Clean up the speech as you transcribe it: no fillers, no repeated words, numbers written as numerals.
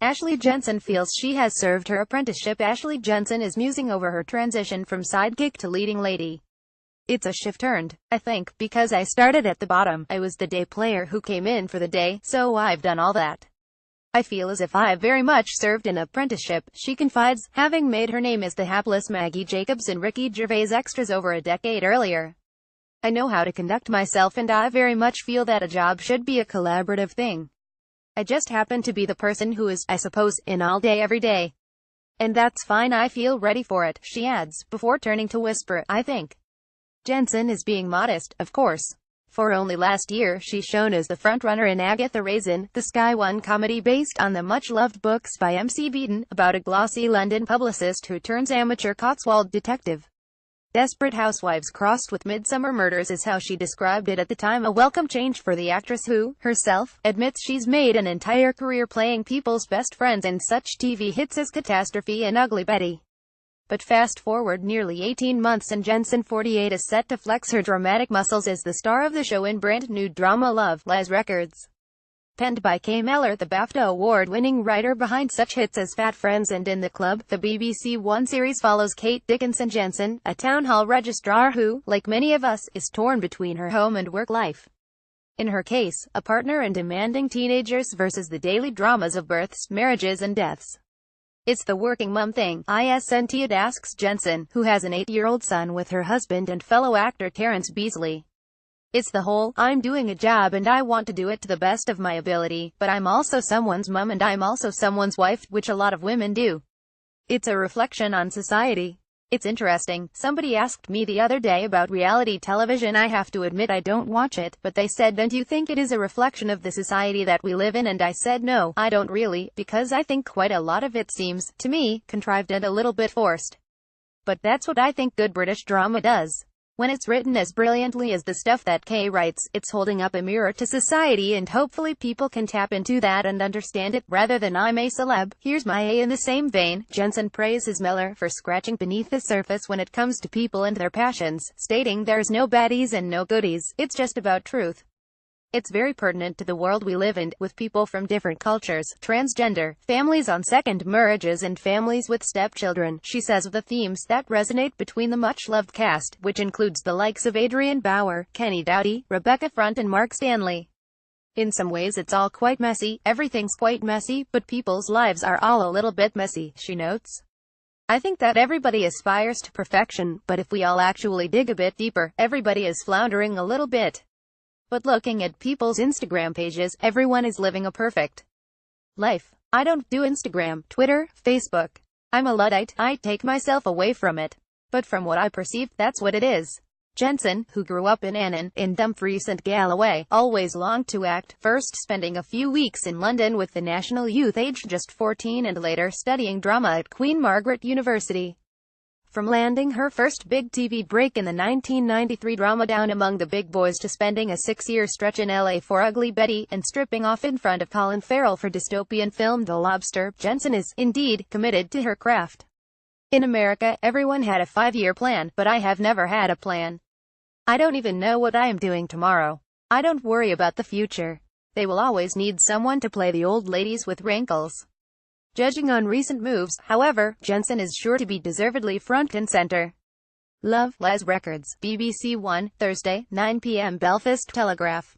Ashley Jensen feels she has served her apprenticeship. Ashley Jensen is musing over her transition from sidekick to leading lady. It's a shift earned, I think, because I started at the bottom. I was the day player who came in for the day, so I've done all that. I feel as if I've very much served an apprenticeship, she confides, having made her name as the hapless Maggie Jacobs in Ricky Gervais' Extras over a decade earlier. I know how to conduct myself, and I very much feel that a job should be a collaborative thing. I just happen to be the person who is, I suppose, in all day every day. And that's fine, I feel ready for it, she adds, before turning to whisper, I think. Jensen is being modest, of course. For only last year, she's shown as the frontrunner in Agatha Raisin, the Sky One comedy based on the much-loved books by M.C. Beaton, about a glossy London publicist who turns amateur Cotswold detective. Desperate Housewives crossed with Midsummer Murders is how she described it at the time, a welcome change for the actress who, herself, admits she's made an entire career playing people's best friends in such TV hits as Catastrophe and Ugly Betty. But fast forward nearly 18 months and Jensen, 48, is set to flex her dramatic muscles as the star of the show in brand new drama Love Lies Records. Penned by Kay Mellor, the BAFTA award-winning writer behind such hits as Fat Friends and In the Club, the BBC One series follows Kate Dickinson Jensen, a town hall registrar who, like many of us, is torn between her home and work life. In her case, a partner and demanding teenagers versus the daily dramas of births, marriages and deaths. It's the working mum thing, isn't it, asks Jensen, who has an 8-year-old son with her husband and fellow actor Terrence Beasley. It's the whole, I'm doing a job and I want to do it to the best of my ability, but I'm also someone's mum and I'm also someone's wife, which a lot of women do. It's a reflection on society. It's interesting, somebody asked me the other day about reality television. I have to admit I don't watch it, but they said, don't you think it is a reflection of the society that we live in? And I said no, I don't really, because I think quite a lot of it seems, to me, contrived and a little bit forced. But that's what I think good British drama does. When it's written as brilliantly as the stuff that Kay writes, it's holding up a mirror to society, and hopefully people can tap into that and understand it, rather than I'm a celeb, here's my A. In the same vein, Jensen praises Mellor for scratching beneath the surface when it comes to people and their passions, stating there's no baddies and no goodies, it's just about truth. It's very pertinent to the world we live in, with people from different cultures, transgender, families on second marriages and families with stepchildren, she says, the themes that resonate between the much-loved cast, which includes the likes of Adrian Bauer, Kenny Doughty, Rebecca Front and Mark Stanley. In some ways it's all quite messy, everything's quite messy, but people's lives are all a little bit messy, she notes. I think that everybody aspires to perfection, but if we all actually dig a bit deeper, everybody is floundering a little bit. But looking at people's Instagram pages, everyone is living a perfect life. I don't do Instagram, Twitter, Facebook. I'm a Luddite, I take myself away from it. But from what I perceive, that's what it is. Jensen, who grew up in Annan, in Dumfries and Galloway, always longed to act, first spending a few weeks in London with the national youth aged just 14 and later studying drama at Queen Margaret University. From landing her first big TV break in the 1993 drama Down Among the Big Boys to spending a 6-year stretch in LA for Ugly Betty, and stripping off in front of Colin Farrell for dystopian film The Lobster, Jensen is, indeed, committed to her craft. In America, everyone had a 5-year plan, but I have never had a plan. I don't even know what I am doing tomorrow. I don't worry about the future. They will always need someone to play the old ladies with wrinkles. Judging on recent moves, however, Jensen is sure to be deservedly front and center. Love Lies Records, BBC One, Thursday, 9 p.m. Belfast Telegraph.